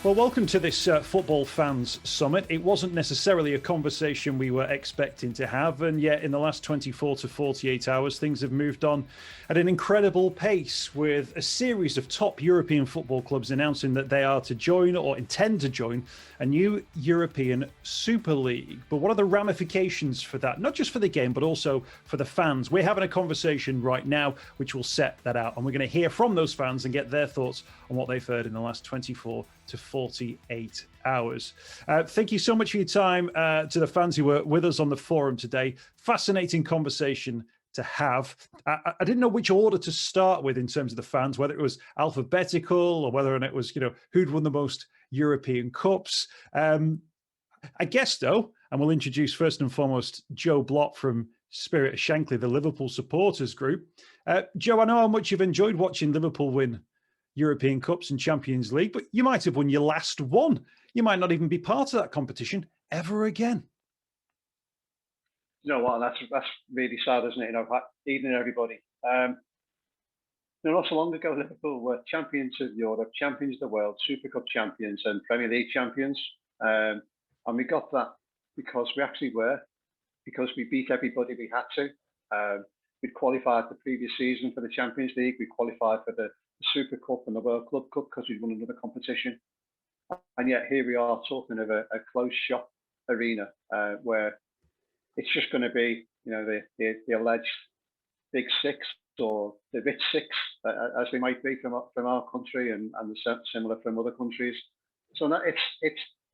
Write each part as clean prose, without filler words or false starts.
Well, welcome to this Football Fans Summit. It wasn't necessarily a conversation we were expecting to have, and yet in the last 24 to 48 hours, things have moved on at an incredible pace, with a series of top European football clubs announcing that they are to join or intend to join a new European Super League. But what are the ramifications for that? Not just for the game, but also for the fans. We're having a conversation right now which will set that out, and we're going to hear from those fans and get their thoughts on what they've heard in the last 24 to 48 hours. Thank you so much for your time to the fans who were with us on the forum today. Fascinating conversation to have. I didn't know which order to start with in terms of the fans, whether it was alphabetical or whether it was, who'd won the most European Cups. I guess, though, and we'll introduce first and foremost Joe Blott from Spirit of Shankly, the Liverpool supporters group. Joe, I know how much you've enjoyed watching Liverpool win European Cups and Champions League, but you might have won your last one. You might not even be part of that competition ever again. You know what? That's really sad, isn't it? Evening, everybody. Not so long ago, Liverpool were champions of Europe, champions of the world, Super Cup champions, and Premier League champions. And we got that because we actually were, because we beat everybody we had to. We'd qualified the previous season for the Champions League. We qualified for the Super Cup and the World Club Cup because we'd won another competition. And yet here we are talking of a closed shop arena where it's just going to be, the alleged Big Six or the Rich Six, as they might be from our country and similar from other countries. So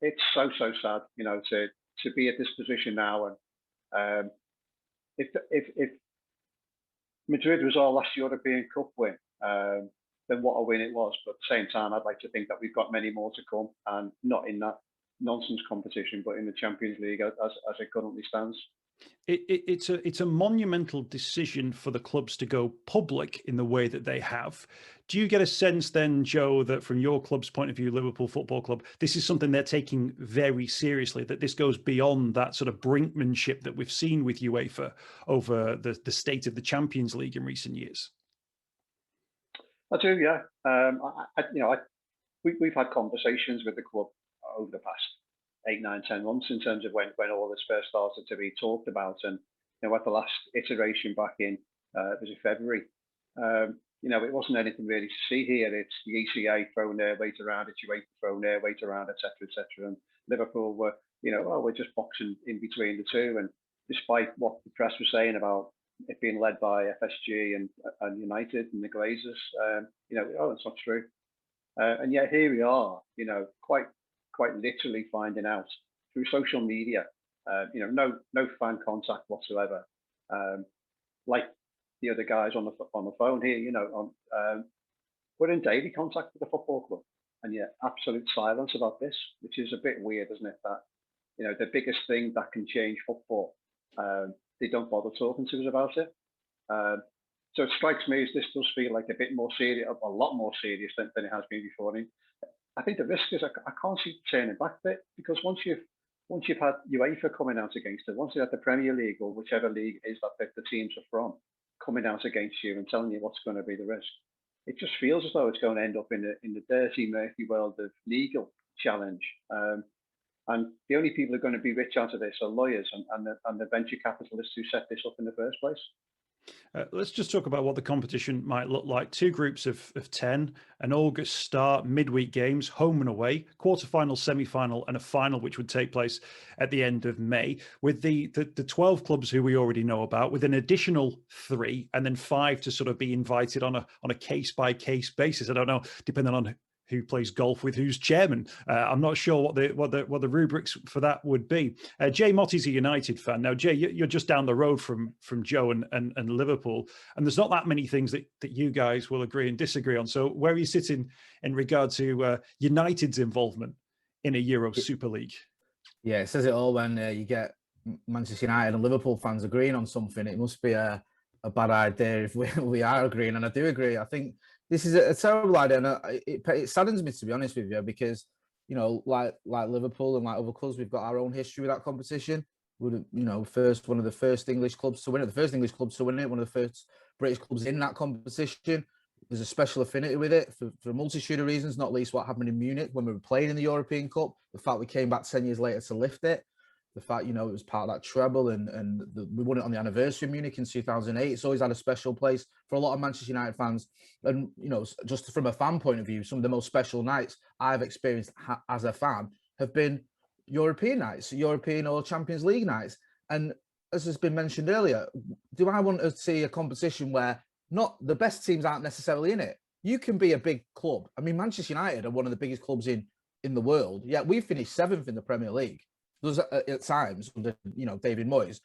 it's so sad, to be at this position now. And if Madrid was our last European Cup win, then what a win it was. But at the same time, I'd like to think that we've got many more to come, and not in that nonsense competition, but in the Champions League as it currently stands. It's a monumental decision for the clubs to go public in the way that they have. Do you get a sense then, Joe, that from your club's point of view, Liverpool Football Club, this is something they're taking very seriously, that this goes beyond that sort of brinkmanship that we've seen with UEFA over the state of the Champions League in recent years? I do, yeah. We've had conversations with the club over the past 8, 9, 10 months in terms of when all this first started to be talked about, and at the last iteration back in it was in February. It wasn't anything really to see here. It's the ECA throwing their weight around, it's UEFA throwing their weight around, etc., etc. And Liverpool were, we're just boxing in between the two. And despite what the press was saying about it being led by FSG and United and the Glazers, it's not true. And yet here we are, quite literally finding out through social media, no fan contact whatsoever. Like the other guys on the phone here, we're in daily contact with the football club, and yet absolute silence about this, which is a bit weird, isn't it? That the biggest thing that can change football, they don't bother talking to us about it. So it strikes me as this does feel like a bit more serious, a lot more serious than it has been before. I think the risk is I can't see turning back a bit, because once you've had UEFA coming out against it, once you have the Premier League or whichever league is that the teams are from coming out against you and telling you what's going to be the risk, it just feels as though it's going to end up in the dirty, murky world of legal challenge. And the only people who are going to be rich out of this are lawyers and the venture capitalists who set this up in the first place. Let's just talk about what the competition might look like. 2 groups of 10, an August start, midweek games, home and away, quarterfinal, semi-final, and a final, which would take place at the end of May, with the 12 clubs who we already know about, with an additional 3, and then 5 to sort of be invited on a case-by-case basis. I don't know, depending on who plays golf with who's chairman. I'm not sure what the rubrics for that would be. Jay Motty's a United fan. Now, Jay, you're just down the road from Joe and Liverpool, and there's not that many things that you guys will agree and disagree on. So where are you sitting in regard to United's involvement in a Euro Super League? Yeah, it says it all when you get Manchester United and Liverpool fans agreeing on something. It must be a bad idea if we are agreeing, and I do agree. I think this is a terrible idea, and it saddens me, to be honest with you, because like Liverpool and like other clubs, we've got our own history with that competition. We're one of the first English clubs to win it, one of the first British clubs in that competition. there's a special affinity with it for a multitude of reasons, not least what happened in Munich when we were playing in the European Cup. The fact we came back 10 years later to lift it. The fact, it was part of that treble and we won it on the anniversary of Munich in 2008. It's always had a special place for a lot of Manchester United fans. And, just from a fan point of view, some of the most special nights I've experienced as a fan have been European nights, European or Champions League nights. And as has been mentioned earlier, do I want to see a competition where not the best teams aren't necessarily in it? You can be a big club. I mean, Manchester United are one of the biggest clubs in the world. Yeah, we finished 7th in the Premier League. There's at times under David Moyes.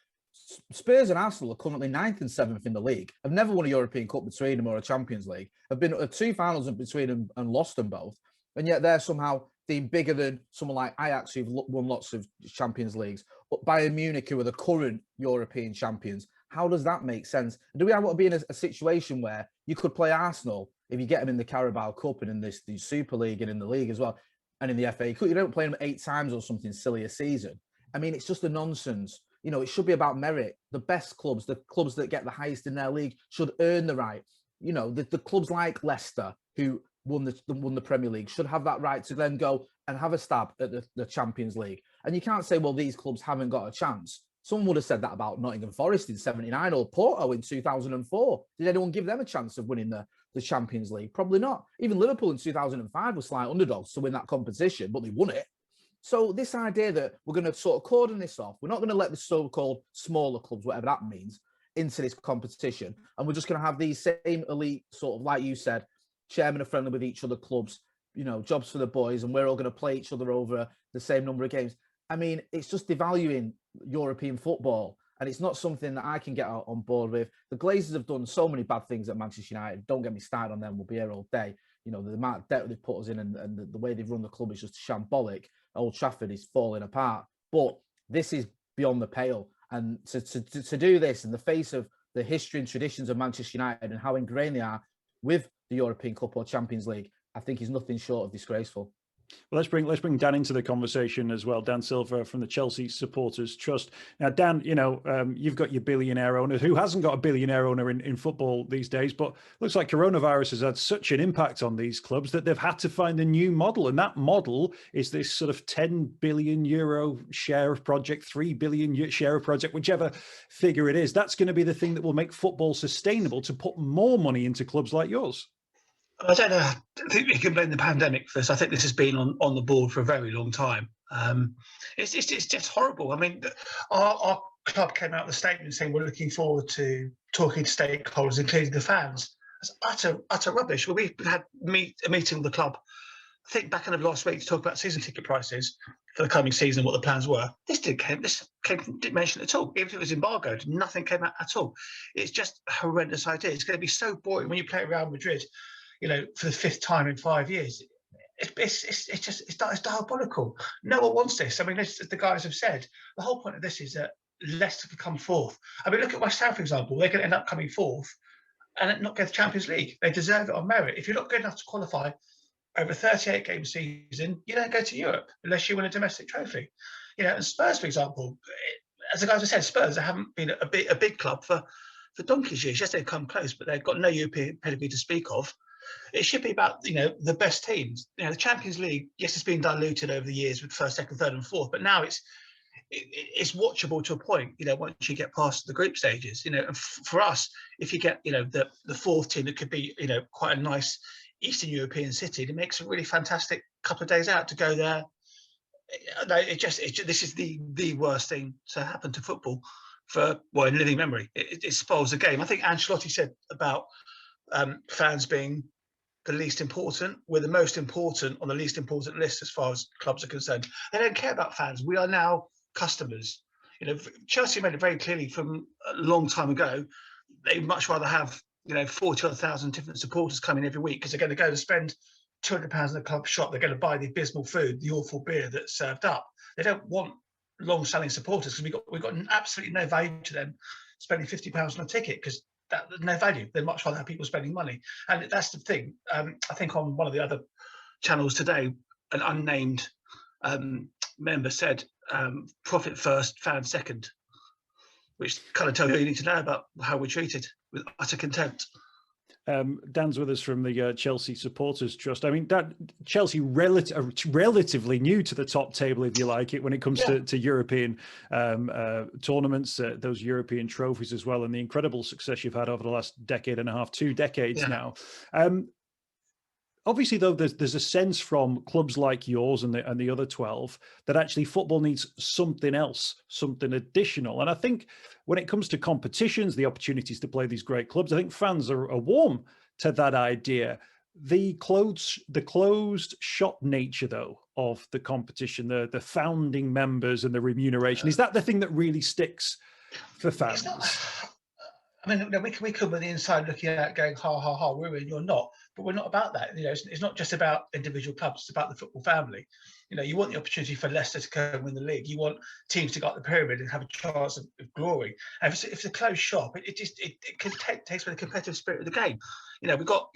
Spurs and Arsenal are currently 9th and 7th in the league. Have never won a European Cup between them or a Champions League. Have been at 2 finals between them and lost them both. And yet they're somehow deemed bigger than someone like Ajax, who've won lots of Champions Leagues. But Bayern Munich, who are the current European champions. How does that make sense? Do we want to be in a situation where you could play Arsenal if you get them in the Carabao Cup and in the Super League and in the league as well? And in the FA Cup, you don't play them 8 times or something silly a season. I mean, it's just a nonsense. It should be about merit. The best clubs, the clubs that get the highest in their league, should earn the right. The clubs like Leicester, who won the Premier League, should have that right to then go and have a stab at the Champions League. And you can't say, well, these clubs haven't got a chance. Someone would have said that about Nottingham Forest in '79 or Porto in 2004. Did anyone give them a chance of winning the Champions League? Probably not. Even Liverpool in 2005 were slight underdogs to win that competition, but they won it. So this idea that we're going to sort of cordon this off, we're not going to let the so-called smaller clubs, whatever that means, into this competition, and we're just going to have these same elite sort of, like you said, chairmen are friendly with each other clubs, jobs for the boys, and we're all going to play each other over the same number of games. I mean, it's just devaluing European football, and it's not something that I can get on board with. The Glazers have done so many bad things at Manchester United. Don't get me started on them. We'll be here all day. The amount of debt they've put us in and the way they've run the club is just shambolic. Old Trafford is falling apart. But this is beyond the pale. And to do this in the face of the history and traditions of Manchester United and how ingrained they are with the European Cup or Champions League, I think is nothing short of disgraceful. Well, let's bring Dan into the conversation as well. Dan Silva from the Chelsea Supporters Trust. Now, Dan, you've got your billionaire owner. Who hasn't got a billionaire owner in football these days? But looks like coronavirus has had such an impact on these clubs that they've had to find a new model. And that model is this sort of 10 billion euro share of project, 3 billion share of project, whichever figure it is. That's going to be the thing that will make football sustainable to put more money into clubs like yours. I don't know. I think we can blame the pandemic for this. I think this has been on the board for a very long time. It's just horrible. I mean, our club came out with a statement saying we're looking forward to talking to stakeholders, including the fans. That's utter rubbish. Well, we had a meeting with the club, I think back in the last week, to talk about season ticket prices for the coming season, what the plans were. This didn't mention it at all. Even if it was embargoed, nothing came out at all. It's just a horrendous idea. It's going to be so boring when you play Real Madrid, for the 5th time in 5 years. It's diabolical. No one wants this. I mean, as the guys have said, the whole point of this is that Leicester could come 4th. I mean, look at West Ham, for example. They're going to end up coming 4th and not get the Champions League. They deserve it on merit. If you're not good enough to qualify over a 38-game season, you don't go to Europe unless you win a domestic trophy. And Spurs, for example, as the guys have said, Spurs haven't been a big club for donkey's years. Yes, they've come close, but they've got no European pedigree to speak of. It should be about, the best teams. The Champions League, yes, it's been diluted over the years with 1st, 2nd, 3rd and 4th, but now it's watchable to a point, once you get past the group stages. And for us, if you get, the 4th team that could be, quite a nice Eastern European city, it makes a really fantastic couple of days out to go there. This is the worst thing to happen to football in living memory. It spoils the game. I think Ancelotti said about fans being the least important. We're the most important on the least important list as far as clubs are concerned. They don't care about fans. We are now customers. Chelsea made it very clearly from a long time ago. They'd much rather have 40,000 different supporters coming every week because they're going to go and spend £200 in the club shop. They're going to buy the abysmal food, the awful beer that's served up. They don't want long-selling supporters because we've got absolutely no value to them spending £50 on a ticket because there's no value. They'd much rather have people spending money. And that's the thing. I think on one of the other channels today, an unnamed member said, profit first, fan second, which kind of tells you all you need to know about how we're treated with utter contempt. Dan's with us from the Chelsea Supporters Trust. I mean, Chelsea relatively new to the top table, if you like it, when it comes to European tournaments, those European trophies as well, and the incredible success you've had over the last decade and a half, 2 decades now. Obviously, though, there's a sense from clubs like yours and the other 12 that actually football needs something else, something additional. And I think when it comes to competitions, the opportunities to play these great clubs, I think fans are warm to that idea. The closed shop nature, though, of the competition, the founding members and the remuneration, is that the thing that really sticks for fans? I mean, we come on the inside looking at going, ha, ha, ha, we're in, you're not. But we're not about that. You know, it's not just about individual clubs, it's about the football family. You know, you want the opportunity for Leicester to come and win the league. You want teams to go up the pyramid and have a chance of glory. And if it's a closed shop, it takes away the competitive spirit of the game. You know, we've got,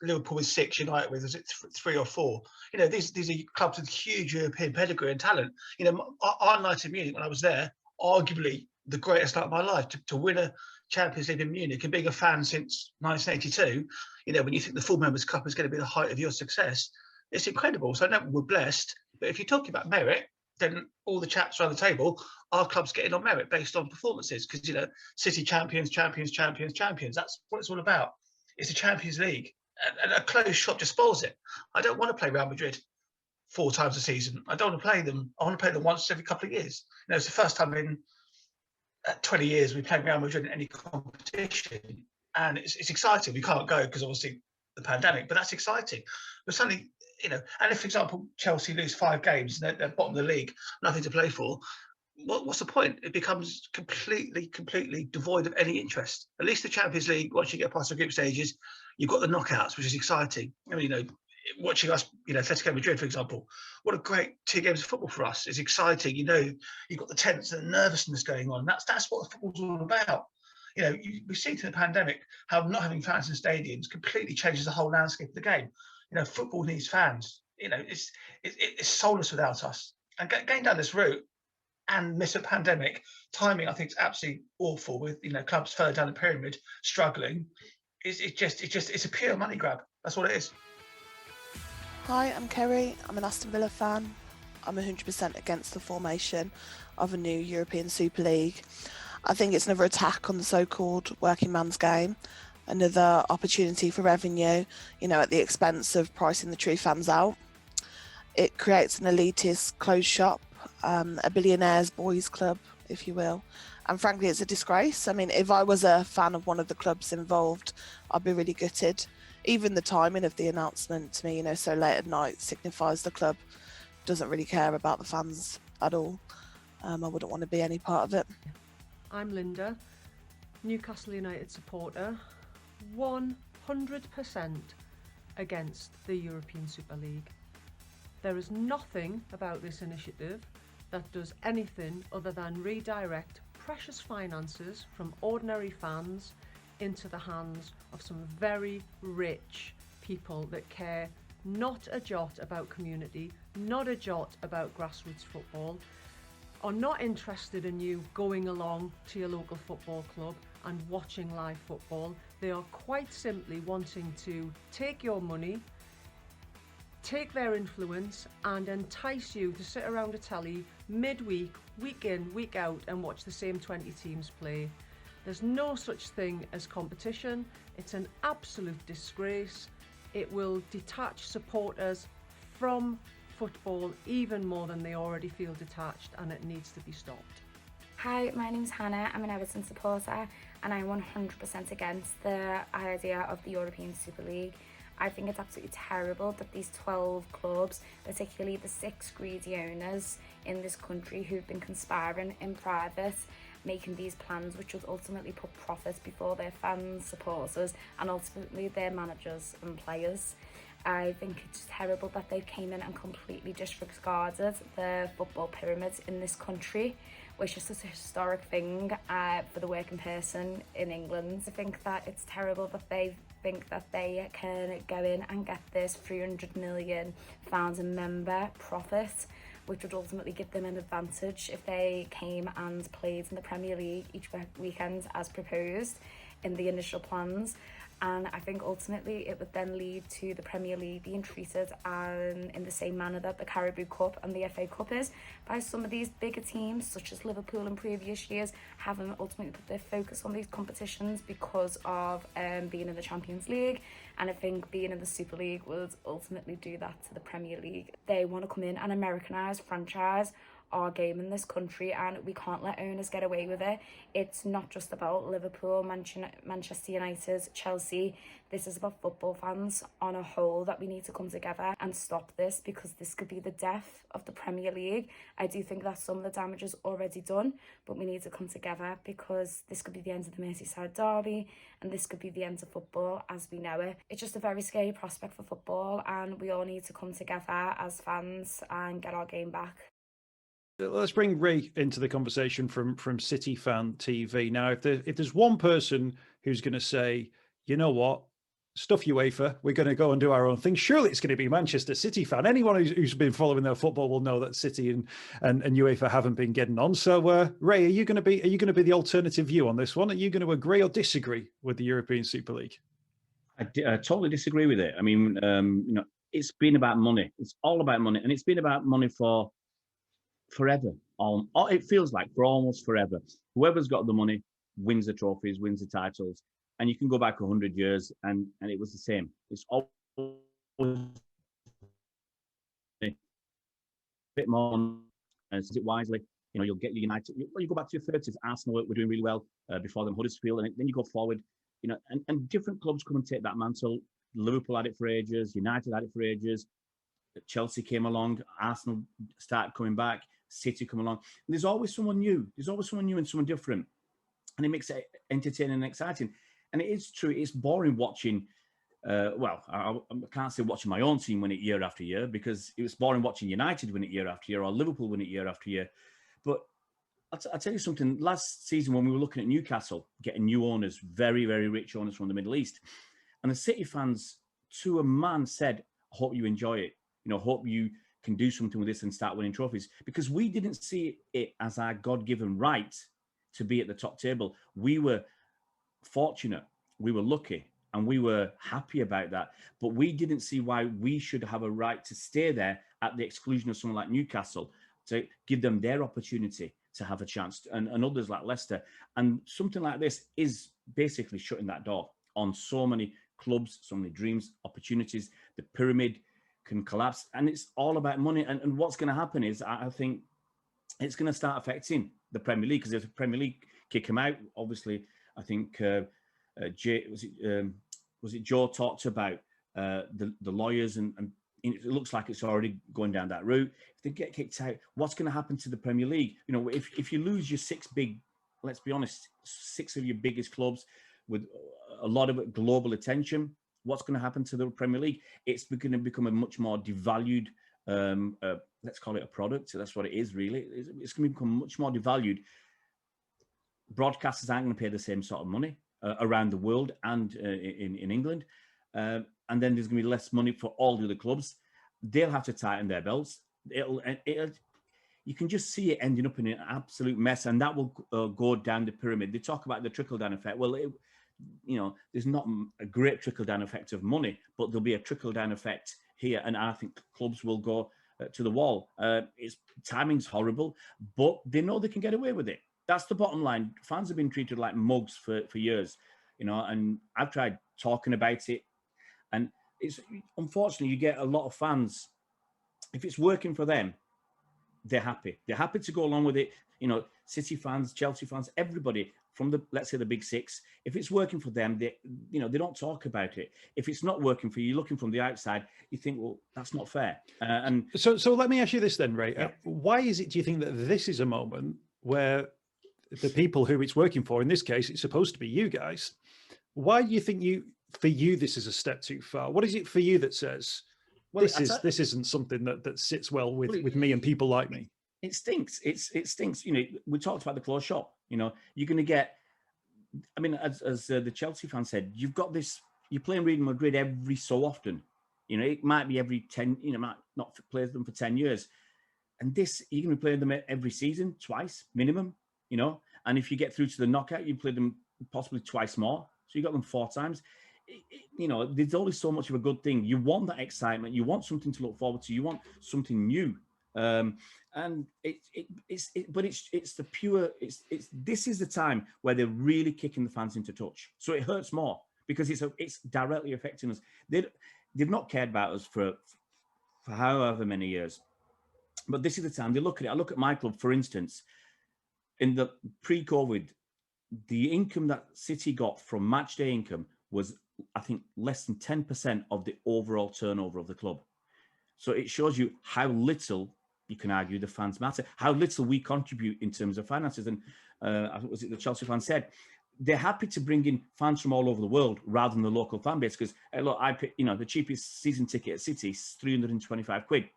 Liverpool with 6, United with, is it 3 or 4? You know, these are clubs with huge European pedigree and talent. You know, our night in Munich when I was there, arguably the greatest night of my life, to win a Champions League in Munich and being a fan since 1982, you know, when you think the full Members' Cup is going to be the height of your success, it's incredible. So I know we're blessed, but if you're talking about merit, then all the chaps around the table, our club's getting on merit based on performances because, you know, City champions. That's what it's all about. It's a Champions League, and a closed shop just spoils it. I don't want to play Real Madrid 4 times a season. I don't want to play them. I want to play them once every couple of years. You know, it's the first time in 20 years we played Real Madrid in any competition, and it's exciting. We can't go because obviously the pandemic, but that's exciting. But suddenly, you know, and if, for example, Chelsea lose 5 games and they're bottom of the league, nothing to play for, what's the point? It becomes completely devoid of any interest. At least the Champions League, once you get past the group stages, you've got the knockouts, which is exciting. I mean, you know, watching us, you know, Atletico Madrid, for example, what a great 2 games of football for us. It's exciting. You know, you've got the tense and the nervousness going on. That's what football's all about. You know, we've seen through the pandemic how not having fans in stadiums completely changes the whole landscape of the game. You know, football needs fans. You know, it's soulless without us. And going down this route and miss a pandemic, timing, I think, is absolutely awful with, you know, clubs further down the pyramid struggling. It's a pure money grab. That's what it is. Hi, I'm Kerry. I'm an Aston Villa fan. I'm 100% against the formation of a new European Super League. I think it's another attack on the so-called working man's game, another opportunity for revenue, you know, at the expense of pricing the true fans out. It creates an elitist closed shop, a billionaire's boys club, if you will. And frankly, it's a disgrace. I mean, if I was a fan of one of the clubs involved, I'd be really gutted. Even the timing of the announcement to me, you know, so late at night signifies the club doesn't really care about the fans at all. I wouldn't want to be any part of it. I'm Linda, Newcastle United supporter, 100% against the European Super League. There is nothing about this initiative that does anything other than redirect precious finances from ordinary fans into the hands of some very rich people that care not a jot about community, not a jot about grassroots football, are not interested in you going along to your local football club and watching live football. They are quite simply wanting to take your money, take their influence and entice you to sit around a telly midweek, week in, week out and watch the same 20 teams play. There's no such thing as competition. It's an absolute disgrace. It will detach supporters from football even more than they already feel detached, and it needs to be stopped. Hi, my name's Hannah. I'm an Everton supporter and I'm 100% against the idea of the European Super League. I think it's absolutely terrible that these 12 clubs, particularly the 6 greedy owners in this country who've been conspiring in private, making these plans which would ultimately put profits before their fans, supporters and ultimately their managers and players. I think it's terrible that they came in and completely disregarded the football pyramids in this country, which is such a historic thing for the working person in England. I think that it's terrible that they think that they can go in and get this £300 million a member profit, which would ultimately give them an advantage if they came and played in the Premier League each weekend as proposed in the initial plans. And I think ultimately it would then lead to the Premier League being treated in the same manner that the Carabao Cup and the FA Cup is, by some of these bigger teams, such as Liverpool in previous years, having ultimately put their focus on these competitions because of being in the Champions League. And I think being in the Super League would ultimately do that to the Premier League. They want to come in and Americanise, franchise our game in this country, and we can't let owners get away with it. It's not just about Liverpool, Manchester United, Chelsea. This is about football fans on a whole, that we need to come together and stop this, because this could be the death of the Premier League. I do think that some of the damage is already done, but we need to come together, because this could be the end of the Merseyside derby, and this could be the end of football as we know it. It's just a very scary prospect for football, and we all need to come together as fans and get our game back. Let's bring Ray into the conversation from City Fan TV. Now, if there's one person who's going to say, you know what, stuff UEFA, we're going to go and do our own thing, surely it's going to be Manchester City fan. Anyone who's been following their football will know that City and UEFA haven't been getting on. So, Ray, are you going to be the alternative view on this one? Are you going to agree or disagree with the European Super League? I totally disagree with it. I mean, it's been about money. It's all about money, and it's been about money for forever. It feels like for almost forever. Whoever's got the money wins the trophies, wins the titles, and you can go back 100 years and it was the same. It's always a bit more, and use it wisely. You'll get United. You go back to your 30s. Arsenal were doing really well before them. Huddersfield, and then you go forward. And different clubs come and take that mantle. Liverpool had it for ages. United had it for ages. Chelsea came along. Arsenal started coming back. City come along. And there's always someone new. There's always someone new and someone different, and it makes it entertaining and exciting. And it is true. It's boring watching. I can't say watching my own team win it year after year, because it was boring watching United win it year after year, or Liverpool win it year after year. But I'll tell you something. Last season, when we were looking at Newcastle getting new owners, very, very rich owners from the Middle East, and the City fans to a man said, "I hope you enjoy it. Hope you can do something with this and start winning trophies," because we didn't see it as our God-given right to be at the top table. We were fortunate, we were lucky, and we were happy about that. But we didn't see why we should have a right to stay there at the exclusion of someone like Newcastle, to give them their opportunity to have a chance, and others like Leicester. And something like this is basically shutting that door on so many clubs, so many dreams, opportunities. The pyramid can collapse, and it's all about money. And what's going to happen is, I think it's going to start affecting the Premier League, because if the Premier League kick them out, obviously, I think was it Joe talked about the lawyers, and it looks like it's already going down that route. If they get kicked out, what's going to happen to the Premier League? If you lose your let's be honest, 6 of your biggest clubs with a lot of global attention, what's going to happen to the Premier League? It's going to become a much more devalued, let's call it a product. So that's what it is, really. It's going to become much more devalued. Broadcasters aren't going to pay the same sort of money around the world and in England. And then there's going to be less money for all the other clubs. They'll have to tighten their belts. You can just see it ending up in an absolute mess, and that will go down the pyramid. They talk about the trickle-down effect. Well, there's not a great trickle-down effect of money, but there'll be a trickle-down effect here, and I think clubs will go to the wall. Timing's horrible, but they know they can get away with it. That's the bottom line. Fans have been treated like mugs for years, and I've tried talking about it, and it's unfortunately you get a lot of fans. If it's working for them, they're happy. They're happy to go along with it. City fans, Chelsea fans, everybody from let's say the big 6. If it's working for them, they don't talk about it. If it's not working for you, looking from the outside, you think, well, that's not fair. And so let me ask you this then, Ray. Yeah. Why do you think that this is a moment where the people who it's working for, in this case, it's supposed to be you guys? Why do you think for you this is a step too far? What is it for you that says, well, this isn't something that sits well with me and people like me? It stinks. It stinks. We talked about the closed shop. You're going to get. I mean, as the Chelsea fan said, you've got this. You're playing Real Madrid every so often. It might be every 10. Might not play them for 10 years, and this you're going to be playing them every season, twice minimum. And if you get through to the knockout, you play them possibly twice more. So you got them 4 times. you know, there's only so much of a good thing. You want that excitement. You want something to look forward to. You want something new. And it's the pure. This is the time where they're really kicking the fans into touch. So it hurts more because it's directly affecting us. They've not cared about us for however many years. But this is the time they look at it. I look at my club, for instance, in the pre-COVID, the income that City got from match day income was, I think, less than 10% of the overall turnover of the club. So it shows you how little, you can argue, the fans matter, how little we contribute in terms of finances. And I think was it the Chelsea fan said, they're happy to bring in fans from all over the world rather than the local fan base. Because look, the cheapest season ticket at City is £325.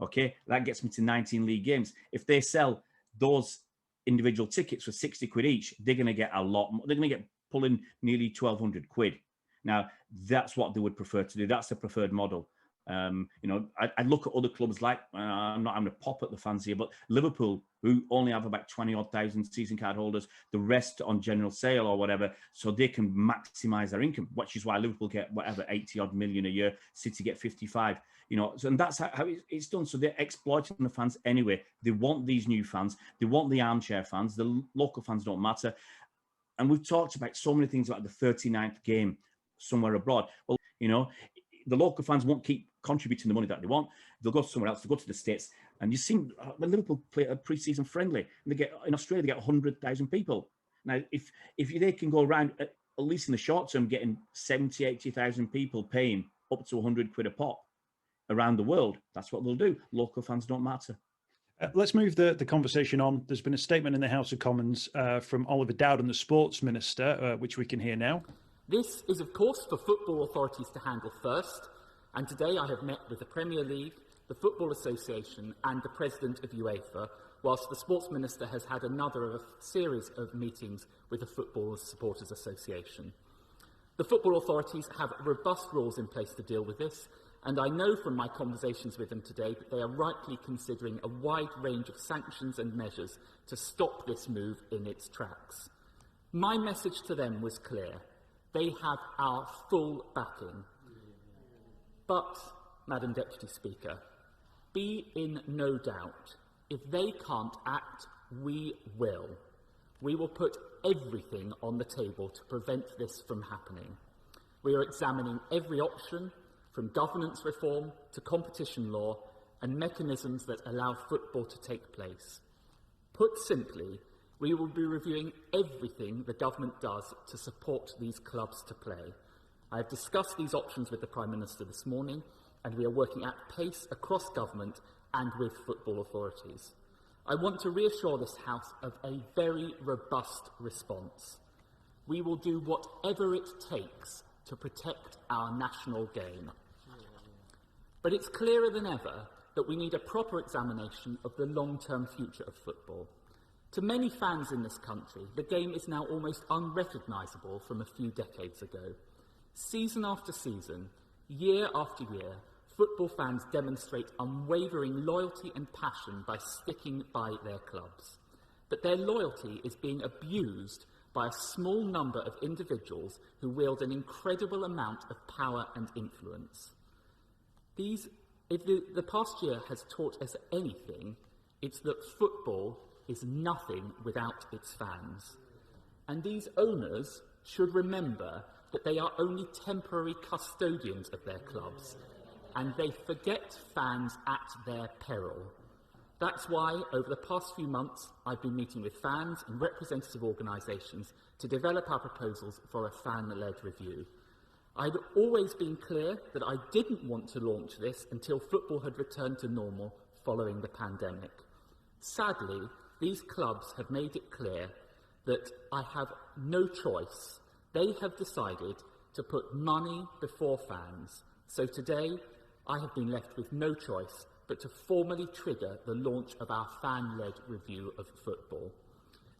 Okay, that gets me to 19 league games. If they sell those individual tickets for £60 each, they're going to get a lot more. They're going to get pulling nearly £1,200. Now, that's what they would prefer to do. That's the preferred model. I look at other clubs like, I'm not having a pop at the fans here, but Liverpool, who only have about 20,000 season card holders, the rest on general sale or whatever, so they can maximise their income, which is why Liverpool get whatever 80-odd million a year, City get 55. And that's how it's done. So they're exploiting the fans anyway. They want these new fans. They want the armchair fans. The local fans don't matter. And we've talked about so many things like the 39th game somewhere abroad. Well, the local fans won't keep contributing the money that they want. They'll go somewhere else. They'll go to the States. And you've seen when Liverpool play a pre-season friendly, and in Australia, they get 100,000 people. Now, if they can go around, at least in the short term, getting 70, 80,000 people paying up to £100 a pop around the world, that's what they'll do. Local fans don't matter. Let's move the conversation on. There's been a statement in the House of Commons from Oliver Dowden, the Sports Minister, which we can hear now. This is, of course, for football authorities to handle first, and today I have met with the Premier League, the Football Association and the President of UEFA, whilst the Sports Minister has had another series of meetings with the Football Supporters Association. The football authorities have robust rules in place to deal with this, and I know from my conversations with them today that they are rightly considering a wide range of sanctions and measures to stop this move in its tracks. My message to them was clear. They have our full backing. But, Madam Deputy Speaker, be in no doubt, if they can't act, we will. We will put everything on the table to prevent this from happening. We are examining every option, from governance reform to competition law and mechanisms that allow football to take place. Put simply, we will be reviewing everything the government does to support these clubs to play. I have discussed these options with the Prime Minister this morning, and we are working at pace across government and with football authorities. I want to reassure this House of a very robust response. We will do whatever it takes to protect our national game. But it's clearer than ever that we need a proper examination of the long-term future of football. To many fans in this country, the game is now almost unrecognisable from a few decades ago. Season after season, year after year, football fans demonstrate unwavering loyalty and passion by sticking by their clubs. But their loyalty is being abused by a small number of individuals who wield an incredible amount of power and influence. If the past year has taught us anything, it's that football is nothing without its fans. And these owners should remember that they are only temporary custodians of their clubs, and they forget fans at their peril. That's why, over the past few months, I've been meeting with fans and representative organisations to develop our proposals for a fan-led review. I'd always been clear that I didn't want to launch this until football had returned to normal following the pandemic. Sadly, these clubs have made it clear that I have no choice. They have decided to put money before fans. So today, I have been left with no choice but to formally trigger the launch of our fan-led review of football.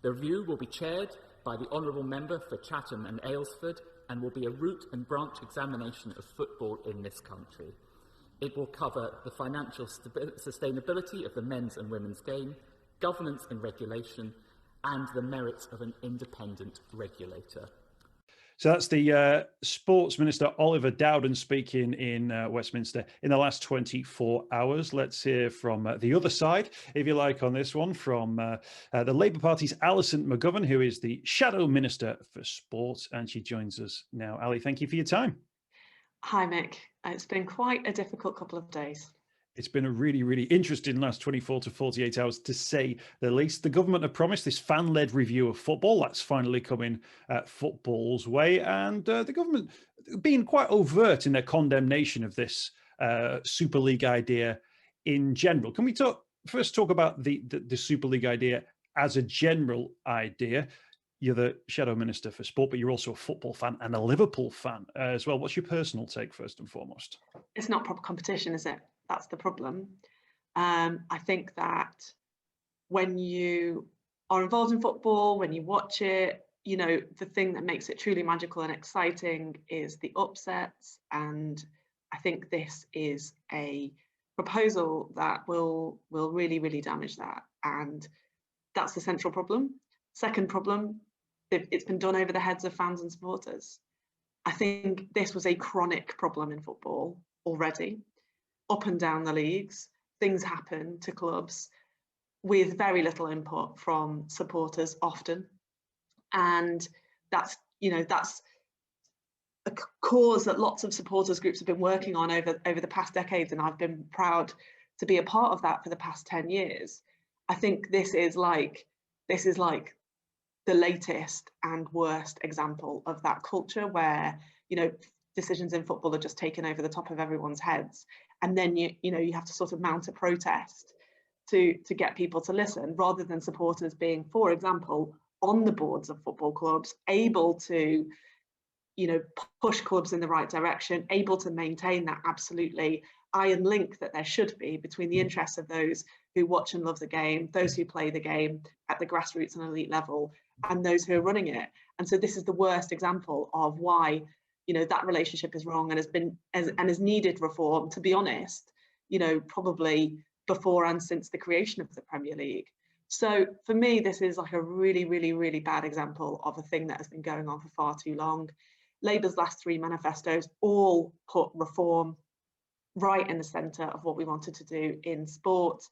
The review will be chaired by the Honourable Member for Chatham and Aylesford and will be a root and branch examination of football in this country. It will cover the financial sustainability of the men's and women's game, governance and regulation, and the merits of an independent regulator. So that's the Sports Minister, Oliver Dowden, speaking in Westminster in the last 24 hours. Let's hear from the other side, if you like, on this one, from the Labour Party's Alison Mcgovern, who is the Shadow Minister for Sport, and she joins us now. Ali, thank you for your time. Hi, Mick. It's been quite a difficult couple of days. It's been a really, really interesting last 24 to 48 hours, to say the least. The government have promised this fan-led review of football. That's finally coming football's way. And the government being quite overt in their condemnation of this Super League idea in general. Can we first talk about the Super League idea as a general idea? You're the Shadow Minister for Sport, but you're also a football fan and a Liverpool fan as well. What's your personal take, first and foremost? It's not proper competition, is it? That's the problem. I think that when you are involved in football, when you watch it, you know, the thing that makes it truly magical and exciting is the upsets. And I think this is a proposal that will really, really damage that. And that's the central problem. Second problem, it's been done over the heads of fans and supporters. I think this was a chronic problem in football already. Up and down the leagues, things happen to clubs with very little input from supporters often, and that's a cause that lots of supporters groups have been working on over the past decades, and I've been proud to be a part of that for the past 10 years. I think this is like the latest and worst example of that culture where, you know, decisions in football are just taken over the top of everyone's heads, and then you have to sort of mount a protest to get people to listen, rather than supporters being, for example, on the boards of football clubs, able to, you know, push clubs in the right direction, able to maintain that absolutely iron link that there should be between the interests of those who watch and love the game, those who play the game at the grassroots and elite level, and those who are running it. And so this is the worst example of why, you know, that relationship is wrong and has needed reform, to be honest, you know, probably before and since the creation of the Premier League. So for me, this is like a really, really, really bad example of a thing that has been going on for far too long. Labour's last 3 manifestos all put reform right in the centre of what we wanted to do in sport.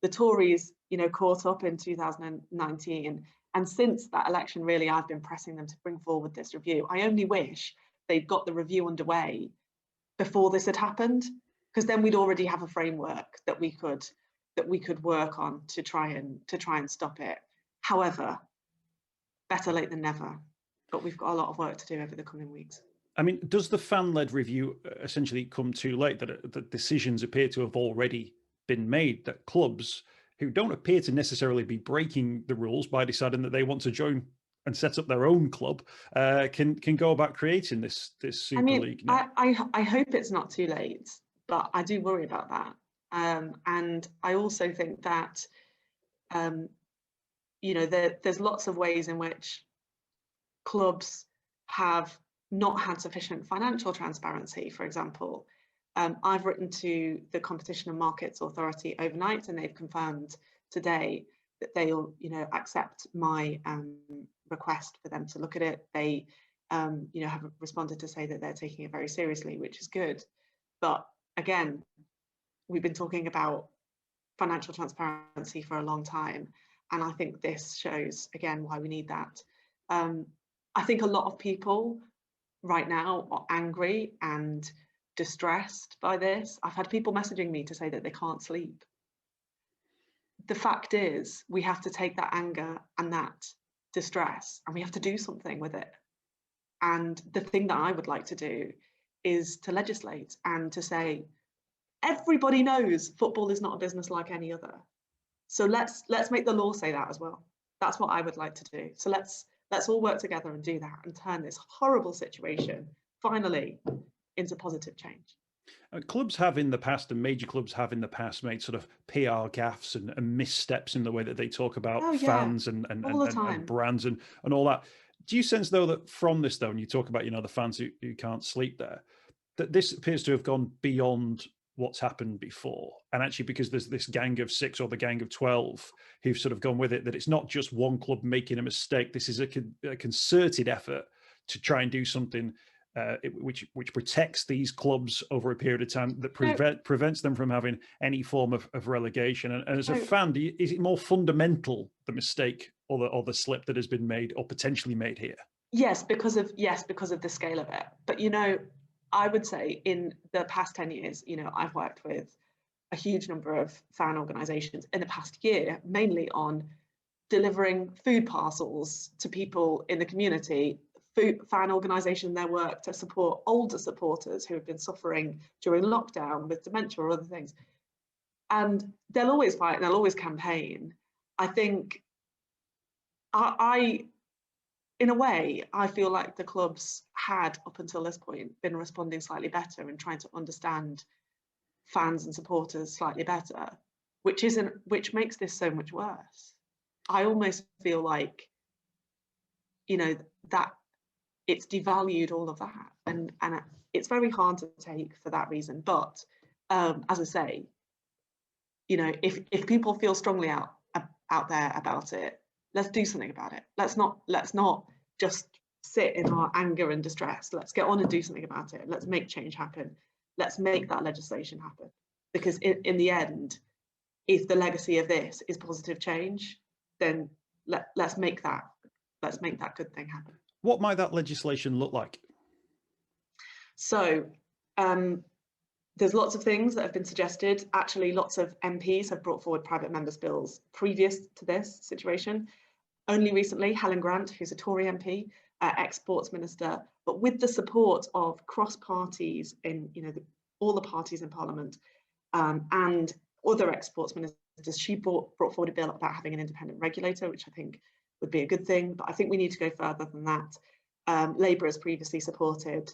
The Tories, you know, caught up in 2019. And since that election, really, I've been pressing them to bring forward this review. I only wish they'd got the review underway before this had happened, because then we'd already have a framework that we could work on to try and stop it. However, better late than never. But we've got a lot of work to do over the coming weeks. I mean, does the fan-led review essentially come too late, that decisions appear to have already been made, that clubs who don't appear to necessarily be breaking the rules by deciding that they want to join and set up their own club, can go about creating this Super League now? I hope it's not too late, but I do worry about that. And I also think that, you know, there's lots of ways in which clubs have not had sufficient financial transparency. For example, I've written to the Competition and Markets Authority overnight, and they've confirmed today that they'll, you know, accept my request for them to look at it. They, you know, have responded to say that they're taking it very seriously, which is good. But again, we've been talking about financial transparency for a long time, and I think this shows again why we need that. I think a lot of people right now are angry and distressed by this. I've had people messaging me to say that they can't sleep. The fact is, we have to take that anger and that distress and we have to do something with it. And the thing that I would like to do is to legislate and to say, everybody knows football is not a business like any other. So let's make the law say that as well. That's what I would like to do. So let's all work together and do that and turn this horrible situation finally into positive change. Clubs have in the past, and major clubs have in the past, made sort of PR gaffes and missteps in the way that they talk about fans and brands and all that. Do you sense, though, that from this, though, and you talk about, you know, the fans who can't sleep there, that this appears to have gone beyond what's happened before? And actually, because there's this gang of 6 or the gang of 12 who've sort of gone with it, that it's not just one club making a mistake. This is a concerted effort to try and do something which protects these clubs over a period of time, that prevents them from having any form of relegation? And as a fan, is it more fundamental, the mistake or the slip that has been made or potentially made here? Yes, because of the scale of it. But I would say in the past 10 years, I've worked with a huge number of fan organisations in the past year, mainly on delivering food parcels to people in the community. Fan organisation, their work to support older supporters who have been suffering during lockdown with dementia or other things. And they'll always fight and they'll always campaign. I think in a way, I feel like the clubs had, up until this point, been responding slightly better and trying to understand fans and supporters slightly better, which makes this so much worse. I almost feel like, that it's devalued all of that, and it's very hard to take for that reason. But as I say, if people feel strongly out there about it, let's do something about it. Let's not just sit in our anger and distress. Let's get on and do something about it. Let's make change happen. Let's make that legislation happen. Because in the end, if the legacy of this is positive change, then let's make that good thing happen. What might that legislation look like? So there's lots of things that have been suggested. Actually, lots of MPs have brought forward private members' bills previous to this situation. Only recently, Helen Grant, who's a Tory MP, ex-sports minister, but with the support of cross parties in all the parties in Parliament and other ex-sports ministers, she brought forward a bill about having an independent regulator, which I think would be a good thing. But I think we need to go further than that. Labour has previously supported,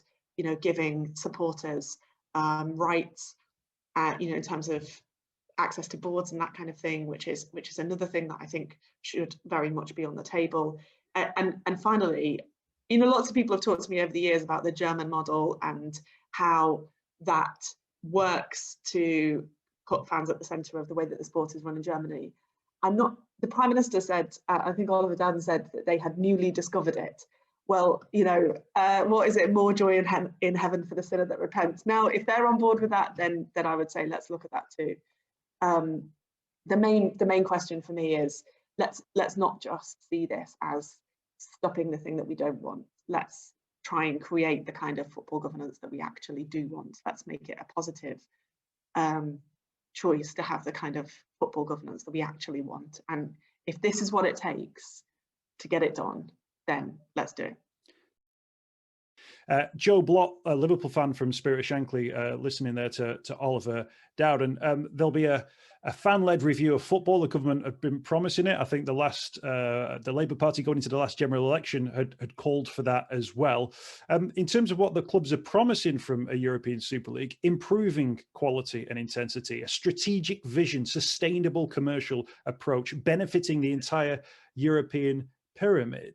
giving supporters rights, in terms of access to boards and that kind of thing, which is another thing that I think should very much be on the table. And finally, lots of people have talked to me over the years about the German model and how that works to put fans at the centre of the way that the sport is run in Germany. The Prime Minister said, I think Oliver Dowden said that they had newly discovered it. Well, what is it? More joy in heaven for the sinner that repents. Now, if they're on board with that, then I would say let's look at that too. The main question for me is let's not just see this as stopping the thing that we don't want. Let's try and create the kind of football governance that we actually do want. Let's make it a positive choice to have the kind of football governance that we actually want. And if this is what it takes to get it done, then let's do it. Joe Blott, a Liverpool fan from Spirit of Shankly, listening there to Oliver Dowden. There'll be a fan-led review of football. The government have been promising it. I think the Labour Party going into the last general election had called for that as well. In terms of what the clubs are promising from a European Super League, improving quality and intensity, a strategic vision, sustainable commercial approach, benefiting the entire European pyramid,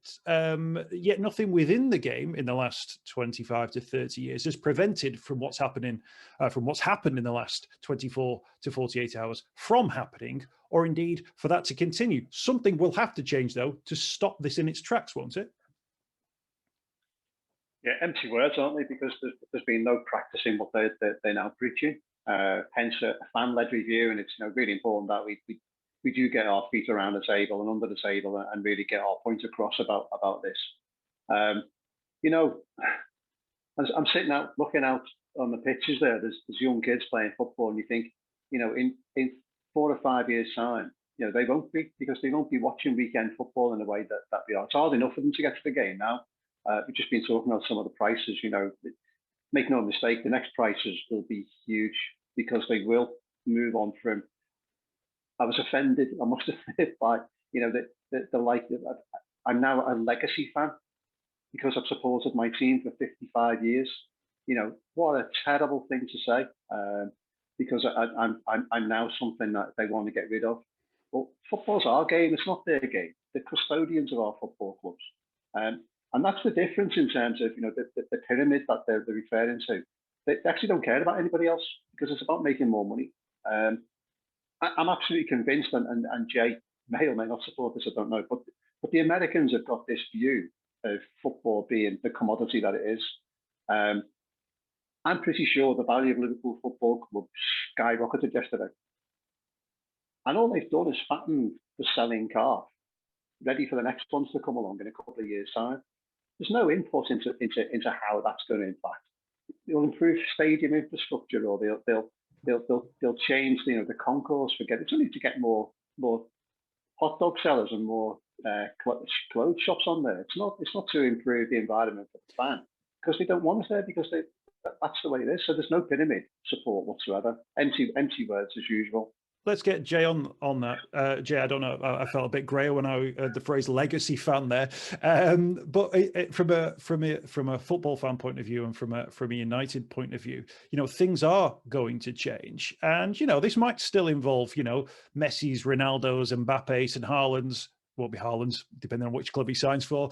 yet nothing within the game in the last 25 to 30 years has prevented from what's happened in the last 24 to 48 hours from happening, or indeed for that to continue. Something will have to change, though, to stop this in its tracks, won't it? Yeah, empty words, aren't they? Because there's been no practicing what they're now preaching. Hence a fan-led review, and it's really important that we do get our feet around the table and under the table and really get our point across about this. As I'm sitting out looking out on the pitches there's young kids playing football, and you think, in 4 or 5 years' time, they won't be, because they won't be watching weekend football in the way that we are. It's hard enough for them to get to the game now. We've just been talking about some of the prices. Make no mistake, the next prices will be huge, because they will move on from. I was offended, I must admit, by the like. I'm now a legacy fan because I've supported my team for 55 years. What a terrible thing to say, because I'm now something that they want to get rid of. But football's our game; it's not their game. They're custodians of our football clubs, and that's the difference in terms of the pyramid that they're referring to. They actually don't care about anybody else, because it's about making more money. I'm absolutely convinced, and Jay may or may not support this, I don't know, but the Americans have got this view of football being the commodity that it is. I'm pretty sure the value of Liverpool Football Club skyrocketed yesterday. And all they've done is fatten the selling calf, ready for the next ones to come along in a couple of years' time. There's no input into how that's going to impact. They'll improve stadium infrastructure, or they'll change the concourse. Forget it's only to get more hot dog sellers and more clothes shops on there. It's not to improve the environment for the fan, because they don't want us there, because that's the way it is. So there's no pyramid support whatsoever. Empty words as usual. Let's get Jay on that. Jay, I don't know. I felt a bit grey when I heard the phrase "legacy fan" there. But from a football fan point of view, and from a United point of view, things are going to change, and this might still involve Messi's, Ronaldo's, Mbappe's, and Haaland's. Won't be Haaland's, depending on which club he signs for,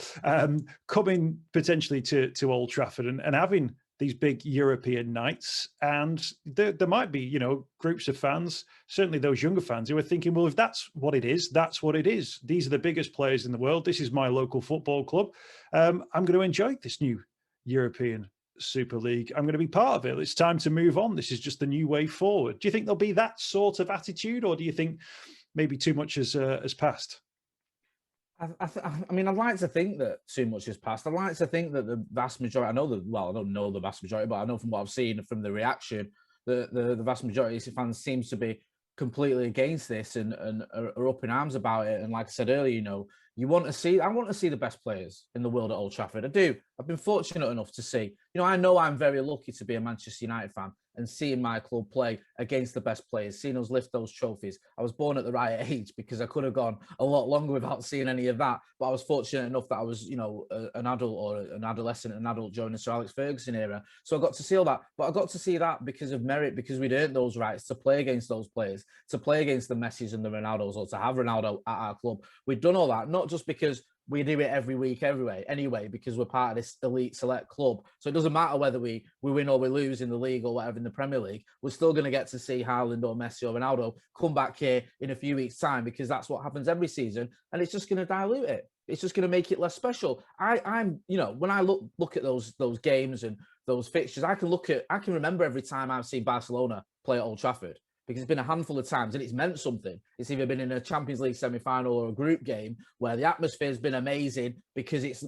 coming potentially to Old Trafford and having these big European nights. And there might be, groups of fans, certainly those younger fans, who are thinking, well, if that's what it is, that's what it is. These are the biggest players in the world. This is my local football club. I'm going to enjoy this new European Super League. I'm going to be part of it. It's time to move on. This is just the new way forward. Do you think there'll be that sort of attitude, or do you think maybe too much has passed? I mean, I'd like to think that too much has passed. I'd like to think that the vast majority, I don't know the vast majority, but I know from what I've seen from the reaction, the vast majority of fans seems to be completely against this and are up in arms about it. And like I said earlier, I want to see the best players in the world at Old Trafford. I do. I've been fortunate enough to see, I know I'm very lucky to be a Manchester United fan and seeing my club play against the best players, seeing us lift those trophies. I was born at the right age, because I could have gone a lot longer without seeing any of that. But I was fortunate enough that I was, an adult or an adult during the Sir Alex Ferguson era. So I got to see all that. But I got to see that because of merit, because we'd earned those rights to play against those players, to play against the Messis and the Ronaldos, or to have Ronaldo at our club. We'd done all that, not just because we do it every week, anyway, because we're part of this elite select club. So it doesn't matter whether we win or we lose in the league or whatever in the Premier League. We're still going to get to see Haaland or Messi or Ronaldo come back here in a few weeks' time, because that's what happens every season, and it's just going to dilute it. It's just going to make it less special. I'm when I look at those games and those fixtures, I can remember every time I've seen Barcelona play at Old Trafford, because it's been a handful of times and it's meant something. It's either been in a Champions League semi-final or a group game where the atmosphere has been amazing, because it's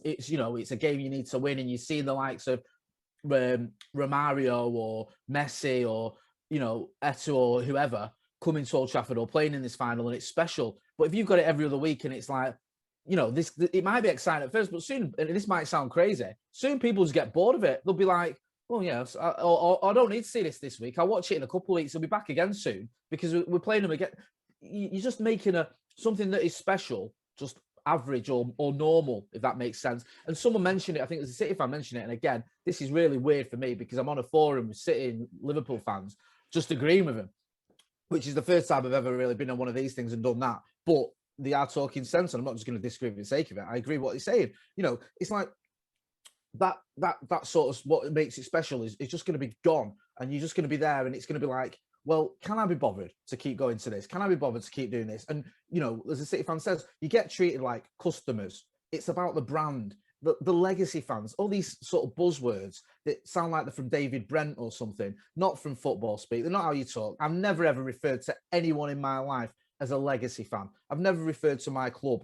a game you need to win, and you've seen the likes of Romario or Messi or Eto'o or whoever coming to Old Trafford or playing in this final, and it's special. But if you've got it every other week and it's like, it might be exciting at first, but soon, and this might sound crazy, soon people just get bored of it. They'll be like, well, yes, I don't need to see this week. I'll watch it in a couple of weeks. I'll be back again soon, because we're playing them again. You're just making something that is special, just average or normal, if that makes sense. And someone mentioned it, I think it was a City fan mentioned it. And again, this is really weird for me, because I'm on a forum with City and Liverpool fans just agreeing with him, which is the first time I've ever really been on one of these things and done that. But they are talking sense, and I'm not just going to disagree for the sake of it. I agree with what he's saying. It's like, that sort of what makes it special is it's just going to be gone, and you're just going to be there, and it's going to be like, well, can I be bothered to keep going to this? Can I be bothered to keep doing this? And as a City fan says, you get treated like customers. It's about the brand, the legacy fans, all these sort of buzzwords that sound like they're from David Brent or something, not from football speak. They're not how you talk. I've never ever referred to anyone in my life as a legacy fan. I've never referred to my club,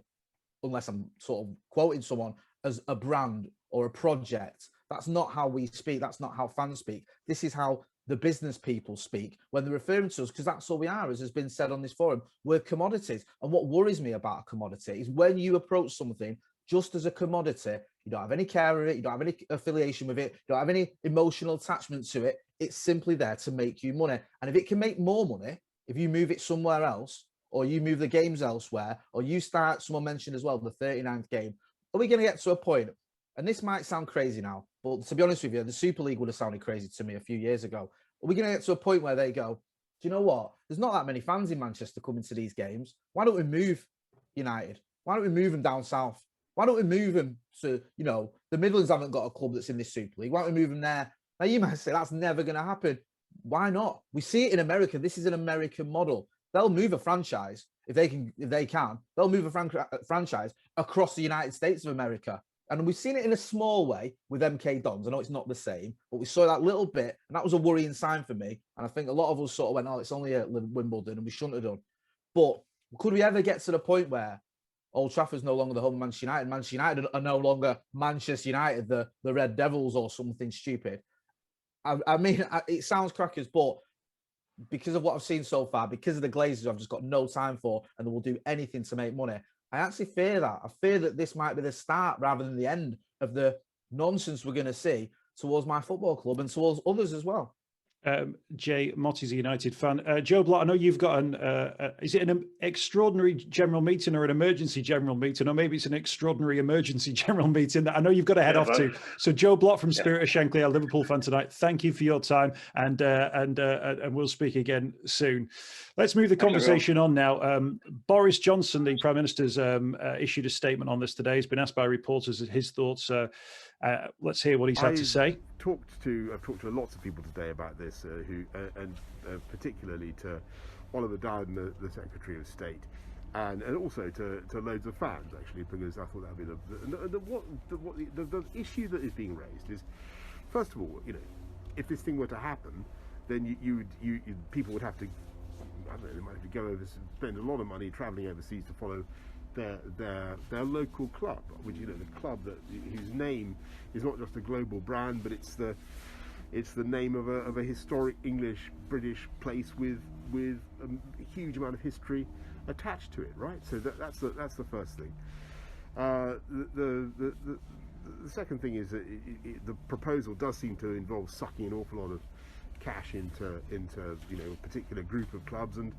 unless I'm sort of quoting someone, as a brand or a project. That's not how we speak. That's not how fans speak. This is how the business people speak when they're referring to us, because that's all we are, as has been said on this forum. We're commodities. And what worries me about a commodity is when you approach something just as a commodity, you don't have any care of it, you don't have any affiliation with it, you don't have any emotional attachment to it. It's simply there to make you money. And if it can make more money, if you move it somewhere else, or you move the games elsewhere, or you start, someone mentioned as well, the 39th game, are we going to get to a point, and this might sound crazy now, but to be honest with you, the Super League would have sounded crazy to me a few years ago. Are we going to get to a point where they go, do you know what? There's not that many fans in Manchester coming to these games. Why don't we move United? Why don't we move them down south? Why don't we move them to, the Midlands haven't got a club that's in this Super League. Why don't we move them there? Now, you might say that's never going to happen. Why not? We see it in America. This is an American model. They'll move a franchise if they can. They'll move a franchise across the United States of America. And we've seen it in a small way with MK Dons. I know it's not the same, but we saw that little bit, and that was a worrying sign for me. And I think a lot of us sort of went, oh, it's only at Wimbledon, and we shouldn't have done. But could we ever get to the point where Old Trafford's no longer the home of Manchester United? Manchester United are no longer Manchester United, the Red Devils or something stupid. I mean, it sounds crackers, but because of what I've seen so far, because of the Glazers I've just got no time for, and they will do anything to make money, I actually fear that. I fear that this might be the start rather than the end of the nonsense we're going to see towards my football club and towards others as well. Jay Motty's a United fan. Joe Blott, I know you've got is it an extraordinary general meeting or an emergency general meeting, or maybe it's an extraordinary emergency general meeting that I know you've got to head off to. So Joe Blott from Spirit of Shankly, our Liverpool fan tonight, thank you for your time, and we'll speak again soon. Let's move the conversation on now. Boris Johnson, the Prime Minister's issued a statement on this today. He's been asked by reporters his thoughts. Let's hear what he's had to say. I've talked to lots of people today about this, and particularly to Oliver Dowden, the Secretary of State, and also to loads of fans actually, because I thought that would be the issue that is being raised is, first of all, if this thing were to happen, then people would have to, I don't know, they might have to go over, spend a lot of money travelling overseas to follow their local club, which the club whose name is not just a global brand, but it's the name of a historic English British place with a huge amount of history attached to it, right? So that's the first thing. The second thing is that the proposal does seem to involve sucking an awful lot of cash into a particular group of clubs and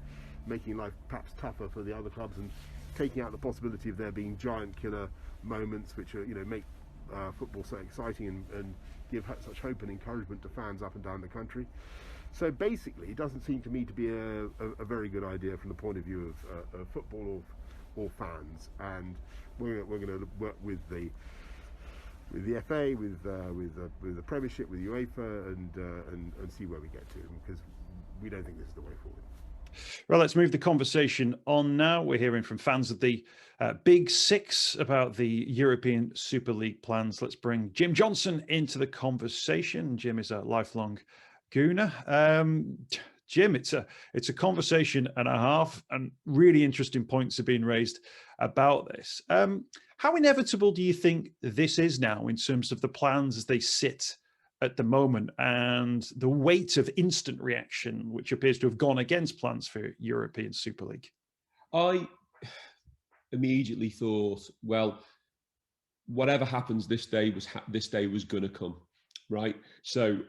making life perhaps tougher for the other clubs, and taking out the possibility of there being giant killer moments which are, make football so exciting and give such hope and encouragement to fans up and down the country. So basically, it doesn't seem to me to be a very good idea from the point of view of football or fans. And we're going to work with the FA, with the Premiership, with UEFA, and see where we get to, because we don't think this is the way forward. Well, let's move the conversation on now. We're hearing from fans of the Big Six about the European Super League plans. Let's bring Jim Johnson into the conversation. Jim is a lifelong Gooner. Jim, it's a conversation and a half, and really interesting points are being raised about this. How inevitable do you think this is now in terms of the plans as they sit at the moment, and the weight of instant reaction, which appears to have gone against plans for European Super League? I immediately thought, well, whatever happens this day was going to come, right? So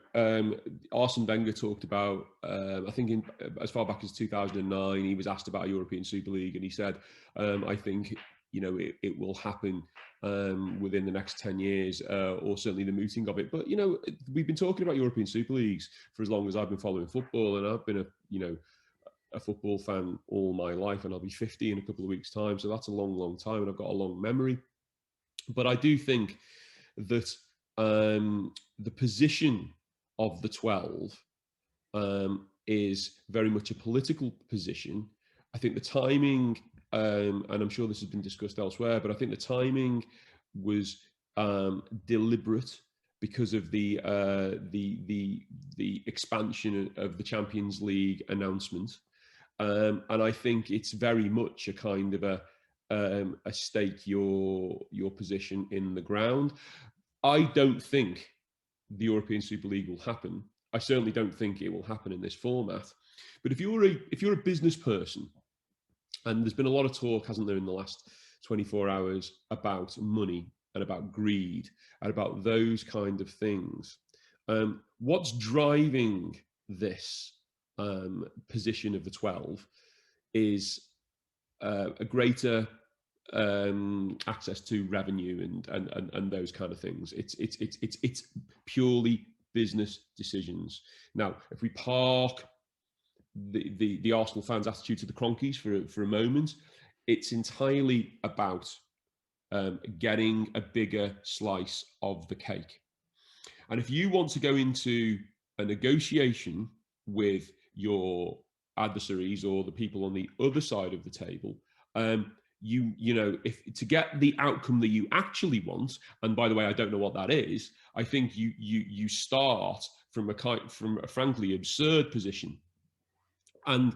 Arsene Wenger talked about, I think as far back as 2009, he was asked about a European Super League, and he said, I think it will happen within the next 10 years, or certainly the mooting of it. But, we've been talking about European Super Leagues for as long as I've been following football, and I've been a football fan all my life, and I'll be 50 in a couple of weeks' time. So that's a long, long time, and I've got a long memory. But I do think that the position of the 12 is very much a political position. I think the timing, and I'm sure this has been discussed elsewhere, but I think the timing was deliberate because of the expansion of the Champions League announcement, and I think it's very much a kind of a stake your position in the ground. I don't think the European Super League will happen. I certainly don't think it will happen in this format. But if you're a business person, and there's been a lot of talk, hasn't there, in the last 24 hours about money and about greed and about those kind of things. What's driving this position of the 12 is a greater access to revenue and those kind of things. It's purely business decisions. Now, if we park the Arsenal fans' attitude to the Cronkies for a moment, it's entirely about getting a bigger slice of the cake. And if you want to go into a negotiation with your adversaries or the people on the other side of the table, you know, if to get the outcome that you actually want, and by the way, I don't know what that is, I think you start from a frankly absurd position. And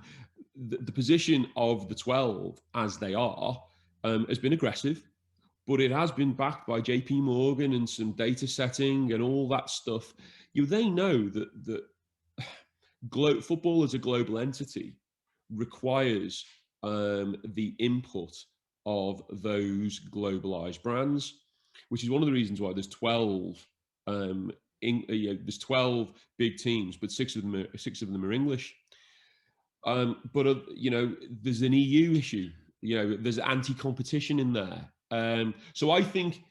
the position of the 12 as they are has been aggressive, but it has been backed by JP Morgan and some data setting and all that stuff. They know that football as a global entity requires the input of those globalized brands, which is one of the reasons why there's 12 there's 12 big teams, but six of them are English. But there's an EU issue. There's anti-competition in there. So I think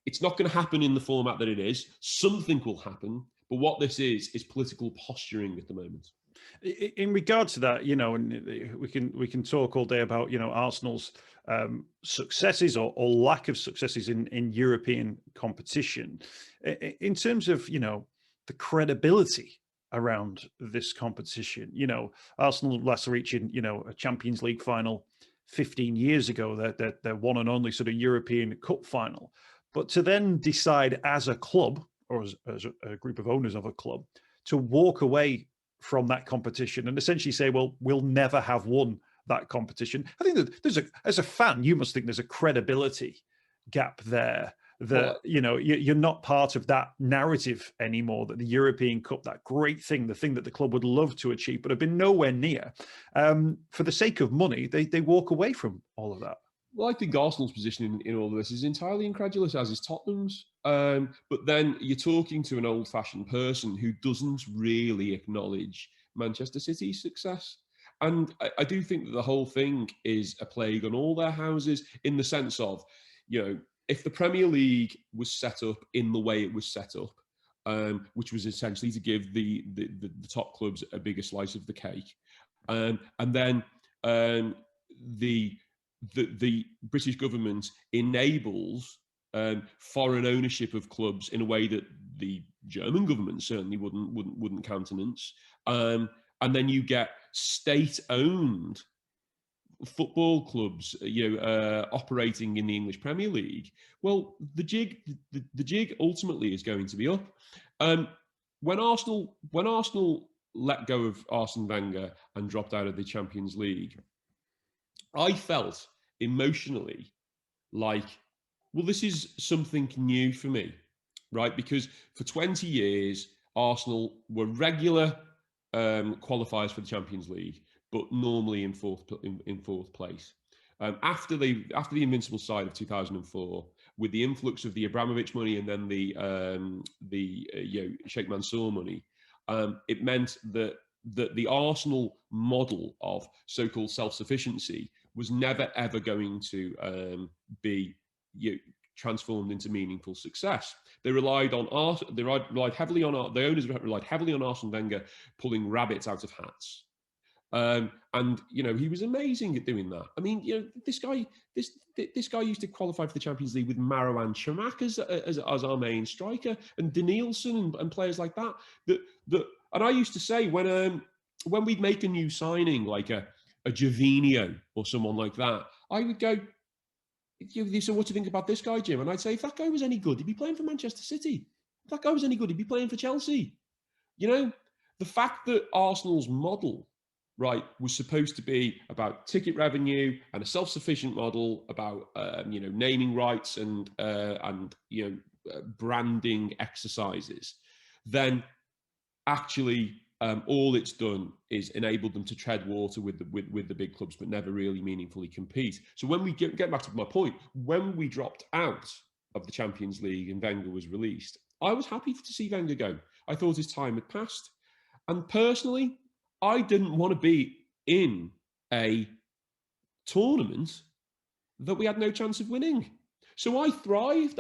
it's not going to happen in the format that it is. Something will happen, but what this is political posturing at the moment. In regard to that, and we can talk all day about Arsenal's successes or lack of successes in European competition. In terms of the credibility around this competition, Arsenal last reaching a Champions League final 15 years ago, their one and only sort of European Cup final, but to then decide as a club or as a group of owners of a club to walk away from that competition and essentially say, well, we'll never have won that competition. I think that as a fan, you must think there's a credibility gap there, that you're not part of that narrative anymore, that the European Cup, that great thing, the thing that the club would love to achieve but have been nowhere near, for the sake of money, they walk away from all of that. Well, I think Arsenal's position in all of this is entirely incredulous, as is Tottenham's. But then you're talking to an old-fashioned person who doesn't really acknowledge Manchester City's success. And I do think that the whole thing is a plague on all their houses, in the sense of, if the Premier League was set up in the way it was set up, which was essentially to give the top clubs a bigger slice of the cake, and then the British government enables foreign ownership of clubs in a way that the German government certainly wouldn't countenance, and then you get state-owned football clubs, operating in the English Premier League. Well, the jig ultimately is going to be up. When Arsenal let go of Arsene Wenger and dropped out of the Champions League, I felt emotionally like, well, this is something new for me, right? Because for 20 years, Arsenal were regular qualifiers for the Champions League, but normally in fourth place. After the invincible side of 2004, with the influx of the Abramovich money and then the Sheikh Mansour money, it meant that the Arsenal model of so-called self-sufficiency was never ever going to be transformed into meaningful success. They relied heavily on the owners relied heavily on Arsene Wenger pulling rabbits out of hats. And he was amazing at doing that. I mean, this guy used to qualify for the Champions League with Marouane Chamakh as our main striker, and Danielson and players like that. And I used to say when we'd make a new signing like a Gervinho or someone like that, I would go, so what do you think about this guy, Jim? And I'd say, if that guy was any good, he'd be playing for Manchester City. If that guy was any good, he'd be playing for Chelsea. The fact that Arsenal's model, right, was supposed to be about ticket revenue and a self-sufficient model about naming rights and branding exercises, then actually all it's done is enabled them to tread water with the big clubs, but never really meaningfully compete. So when we get back to my point, when we dropped out of the Champions League and Wenger was released, I was happy to see Wenger go. I thought his time had passed, and personally, I didn't want to be in a tournament that we had no chance of winning. So I thrived.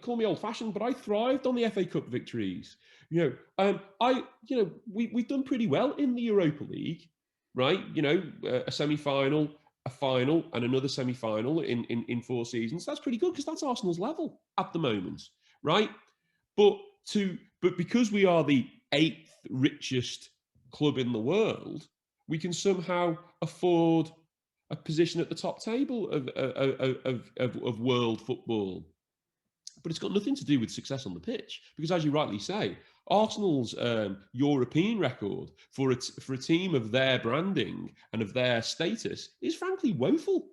Call me old-fashioned, but I thrived on the FA Cup victories. We've done pretty well in the Europa League, right? A semi-final, a final, and another semi-final in 4 seasons. That's pretty good, because that's Arsenal's level at the moment, right? But because we are the 8th richest club in the world, we can somehow afford a position at the top table of world football. But it's got nothing to do with success on the pitch, because, as you rightly say, Arsenal's European record for a team of their branding and of their status is frankly woeful.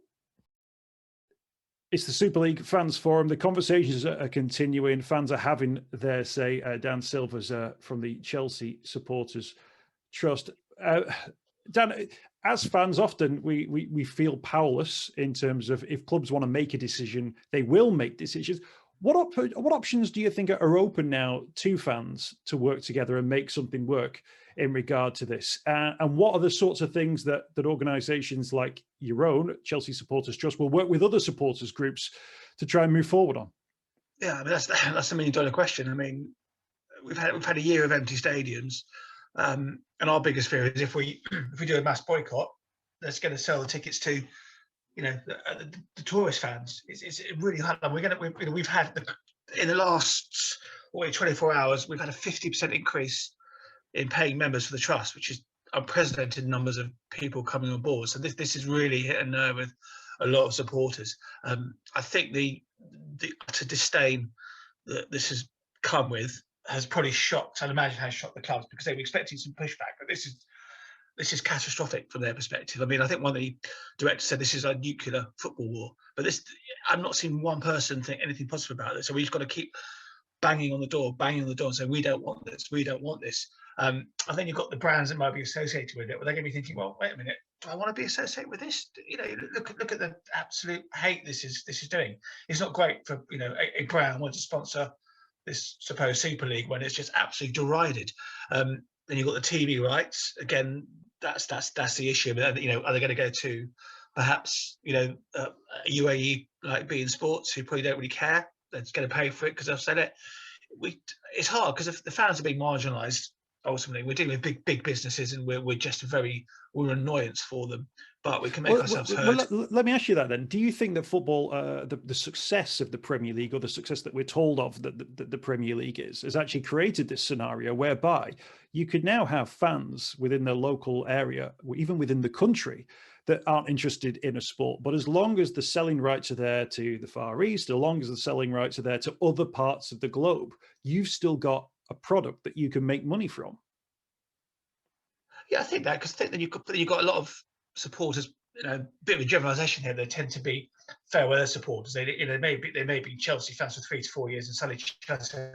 It's the Super League Fans Forum. The conversations are continuing. Fans are having their say. Dan Silva's from the Chelsea Supporters Trust. Dan, as fans, often we feel powerless in terms of, if clubs want to make a decision, they will make decisions. What options do you think are open now to fans to work together and make something work in regard to this? And what are the sorts of things that organisations like your own, Chelsea Supporters Trust, will work with other supporters groups to try and move forward on? Yeah, I mean, that's $1 million question. I mean, we've had a year of empty stadiums, and our biggest fear is if we do a mass boycott, that's going to sell the tickets to, you know, the tourist fans. It's really hard. We've had in the last 24 hours, we've had a 50% increase in paying members for the trust, which is unprecedented numbers of people coming on board. So this is really hit a nerve with a lot of supporters. I think the utter disdain that this has come with has probably shocked, I'd imagine has shocked the clubs, because they were expecting some pushback, but this is catastrophic from their perspective. I mean, I think one of the directors said this is a nuclear football war, but I've not seen one person think anything positive about this. So we've got to keep banging on the door and saying, we don't want this, we don't want this. And then you've got the brands that might be associated with it, but they're going to be thinking, well, wait a minute, do I want to be associated with this? You know, look at the absolute hate this is doing. It's not great for, you know, a brand wants to sponsor this supposed Super League when it's just absolutely derided. Then you've got the TV rights. Again, that's the issue. You know, are they going to go to perhaps, you know, UAE like beIN Sports, who probably don't really care? They're going to pay for it because I've said it. It's hard because if the fans are being marginalised, ultimately we're dealing with big businesses, and we're just we're an annoyance for them. But we can make ourselves heard. Let me ask you that then. Do you think that football, the success of the Premier League, or the success that we're told of that the Premier League has actually created this scenario whereby you could now have fans within their local area, even within the country, that aren't interested in a sport, but as long as the selling rights are there to the Far East, as long as the selling rights are there to other parts of the globe, you've still got a product that you can make money from? Yeah, I think that, because I think that you've got a lot of supporters, you know, a bit of a generalisation here. They tend to be fair weather supporters. They may be Chelsea fans for 3 to 4 years, and suddenly Chelsea have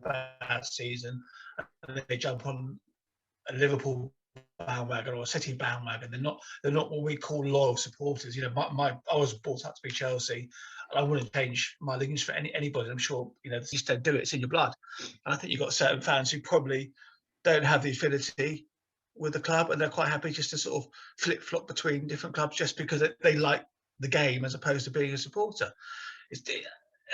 a bad season, and they jump on a Liverpool bandwagon or a City bandwagon. They're not what we call loyal supporters. You know, I was brought up to be Chelsea, and I wouldn't change my allegiance for anybody. I'm sure, you know, you just don't do it. It's in your blood. And I think you've got certain fans who probably don't have the affinity with the club, and they're quite happy just to sort of flip-flop between different clubs just because they like the game as opposed to being a supporter.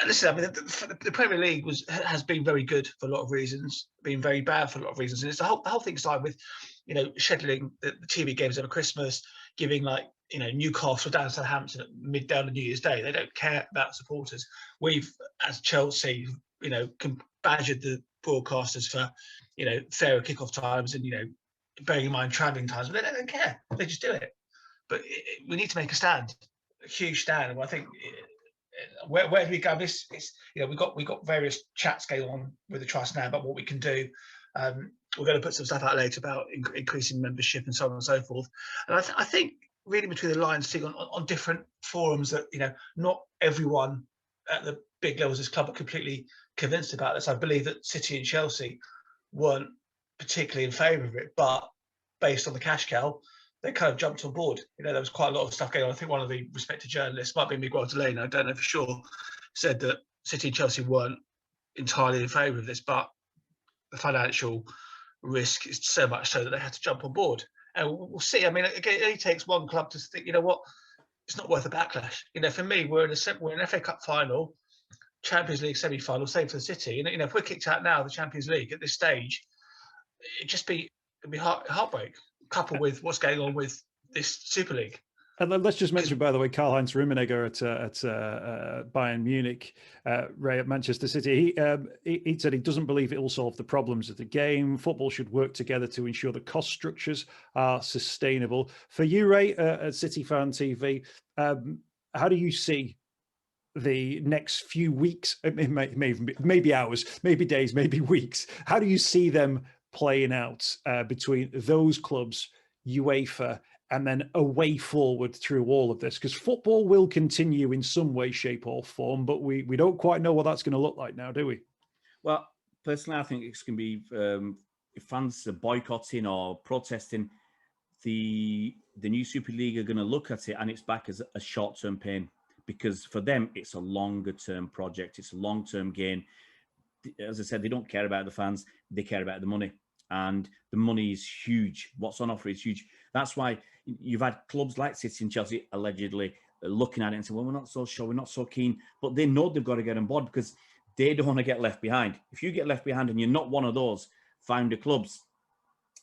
Listen, I mean, the Premier League has been very good for a lot of reasons, been very bad for a lot of reasons, and it's the whole thing started with, you know, scheduling the TV games over Christmas, giving, like, you know, Newcastle down to Southampton at down on New Year's Day. They don't care about supporters. We've, as Chelsea, you know, badgered the broadcasters for, you know, fairer kickoff times and, you know, bearing in mind travelling times, but they don't care. They just do it. But we need to make a stand, a huge stand. And I think where do we go? This is, you know, we've got various chats going on with the trust now about what we can do. We're going to put some stuff out later about increasing membership and so on and so forth. And I think reading between the lines, seeing on different forums that, you know, not everyone at the big levels of this club are completely convinced about this. I believe that City and Chelsea weren't particularly in favour of it, but based on the cash cow, they kind of jumped on board. You know, there was quite a lot of stuff going on. I think one of the respected journalists, might be Miguel Delano, I don't know for sure, said that City and Chelsea weren't entirely in favour of this, but the financial risk is so much so that they had to jump on board. And we'll see. I mean, again, it only takes one club to think, you know what, it's not worth a backlash. You know, for me, we're in an FA Cup final, Champions League semi-final, same for the City. And, you know, if we're kicked out now of the Champions League at this stage, it'd be heartbreak, coupled with what's going on with this Super League. And let's just mention, by the way, Karl-Heinz Rummenigge at Bayern Munich, Ray at Manchester City. He said he doesn't believe it will solve the problems of the game. Football should work together to ensure the cost structures are sustainable. For you, Ray, at City Fan TV, how do you see the next few weeks, maybe hours, maybe days, maybe weeks? How do you see them playing out between those clubs, UEFA, and then a way forward through all of this? Because football will continue in some way, shape or form, but we don't quite know what that's going to look like now, do we? Well, personally, I think it's going to be if fans are boycotting or protesting, the new Super League are going to look at it and it's back as a short-term pain, because for them, it's a longer-term project. It's a long-term gain. As I said, they don't care about the fans. They care about the money. And the money is huge. What's on offer is huge. That's why you've had clubs like City and Chelsea allegedly looking at it and saying, well, we're not so sure, we're not so keen. But they know they've got to get on board because they don't want to get left behind. If you get left behind and you're not one of those founder clubs,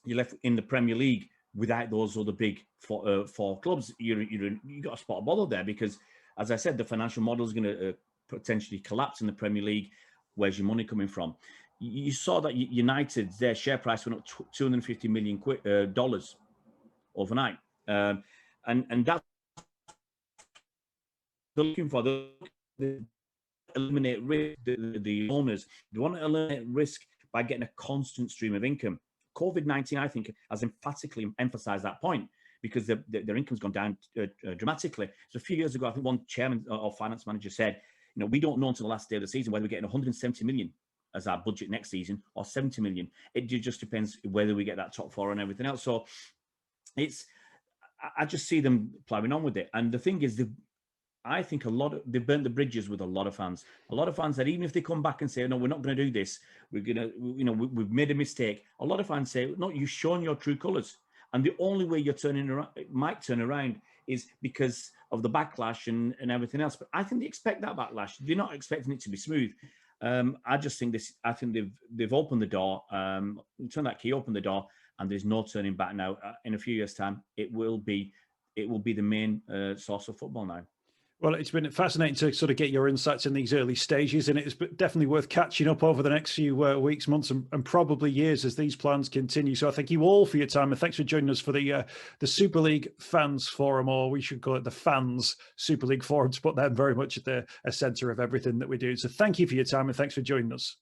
you're left in the Premier League without those other big four clubs, you got a spot of bother there because, as I said, the financial model is going to potentially collapse in the Premier League. Where's your money coming from? You saw that United, their share price went up $250 million overnight, and that's they're looking for. They eliminate risk. The owners, they want to eliminate risk by getting a constant stream of income. COVID-19, I think, has emphatically emphasised that point because their income's gone down dramatically. So a few years ago, I think one chairman or finance manager said, we don't know until the last day of the season whether we're getting 170 million as our budget next season or 70 million. It just depends whether we get that top four and everything else. So I just see them ploughing on with it. And the thing is, I think they've burnt the bridges with a lot of fans. A lot of fans that even if they come back and say, no, we're not going to do this, we're going to, we've made a mistake. A lot of fans say, no, you've shown your true colours. And the only way you're might turn around is because of the backlash and everything else. But I think they expect that backlash. They're not expecting it to be smooth. I just think I think they've opened the door, turned that key, opened the door, and there's no turning back now. In a few years' time, it will be the main source of football now. Well, it's been fascinating to sort of get your insights in these early stages, and it's definitely worth catching up over the next few weeks, months, and probably years as these plans continue. So I thank you all for your time, and thanks for joining us for the Super League Fans Forum, or we should call it the Fans Super League Forum, to put them very much at the centre of everything that we do. So thank you for your time, and thanks for joining us.